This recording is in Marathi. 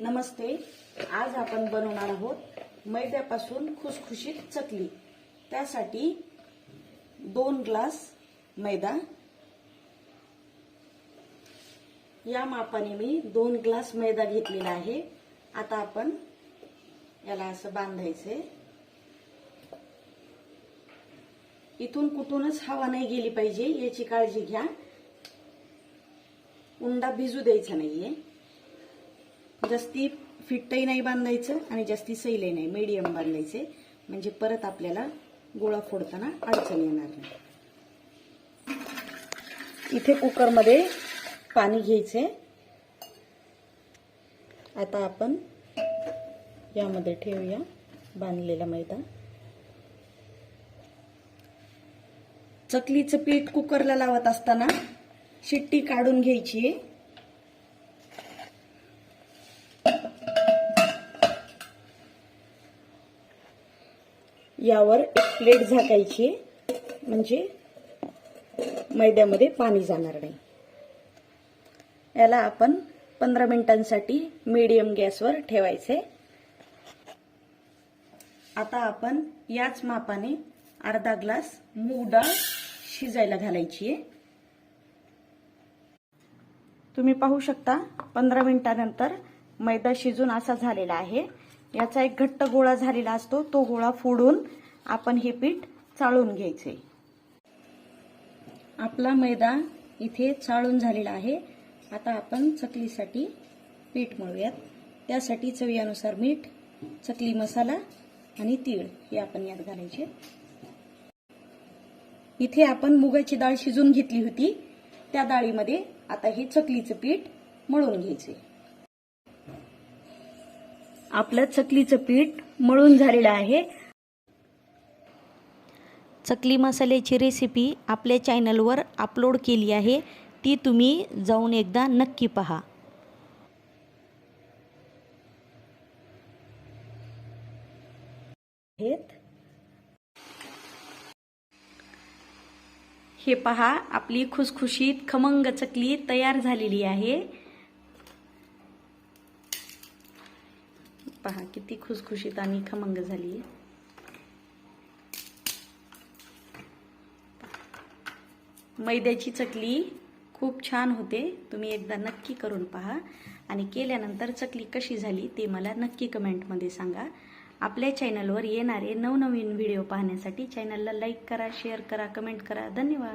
नमस्ते. आज आपण बनवणार आहोत मैद्यापासून खुसखुशीत चकली. त्यासाठी 2 ग्लास मैदा, या मापाने मी 2 ग्लास मैदा घेतलेला आहे. आता आपण याला असं बांधायचंय. इथून कुठूनच हवा नाही गेली पाहिजे याची काळजी घ्या. उंडा भिजू द्यायचा नाहीये. जास्ती फिट्टही नाही बांधायचं आणि जास्ती सैलही नाही, मीडियम बांधायचे, म्हणजे परत आपल्याला गोळा फोडताना अडचण येणार नाही. इथे कुकरमध्ये पाणी घ्यायचे. आता आपण यामध्ये ठेवूया बांधलेला मैदा. चकलीचं पीठ कुकरला लावत असताना शिट्टी काढून घ्यायची आहे. यावर एक प्लेट झाकायची, म्हणजे मैद्यामध्ये पाणी जाणार नाही. याला आपण 15 मिनिटांसाठी मीडियम गॅसवर ठेवायचे. आता आपण याच मापाने अर्धा ग्लास मूग डाळ शिजायला घालायची आहे. तुम्ही पाहू शकता 15 मिनिटांनंतर मैदा शिजून असा झालेला आहे. याचा एक घट्ट गोळा झालेला असतो, तो गोळा फोडून आपण हे पीठ चाळून घ्यायचे. आपला मैदा इथे चाळून झालेला आहे. आता आपण चकलीसाठी पीठ मळूयात. त्यासाठी चवीनुसार मीठ, चकली मसाला आणि तीळ हे आपण यात घालायचे. इथे आपण मुगाची डाळ शिजून घेतली होती, त्या डाळीमध्ये आता हे चकलीचं पीठ मळून घ्यायचे. आपलं चकलीचं पीठ मळून झालेलं आहे. चकली मसाल्याची रेसिपी आपल्या चॅनलवर अपलोड केली आहे, ती तुम्ही जाऊन एकदा नक्की पहा. हे पहा, आपली खुसखुशीत खमंग चकली तयार झालेली आहे. पहा किती खुसखुशीत आणि खमंग झाली आहे. मैद्याची चकली खूप छान होते. तुम्ही एकदा नक्की करून पहा आणि केल्यानंतर चकली कशी झाली ते मला नक्की कमेंटमध्ये सांगा. आपल्या चॅनलवर येणारे नवनवीन व्हिडिओ पाहण्यासाठी चॅनलला लाईक करा, शेअर करा, कमेंट करा. धन्यवाद.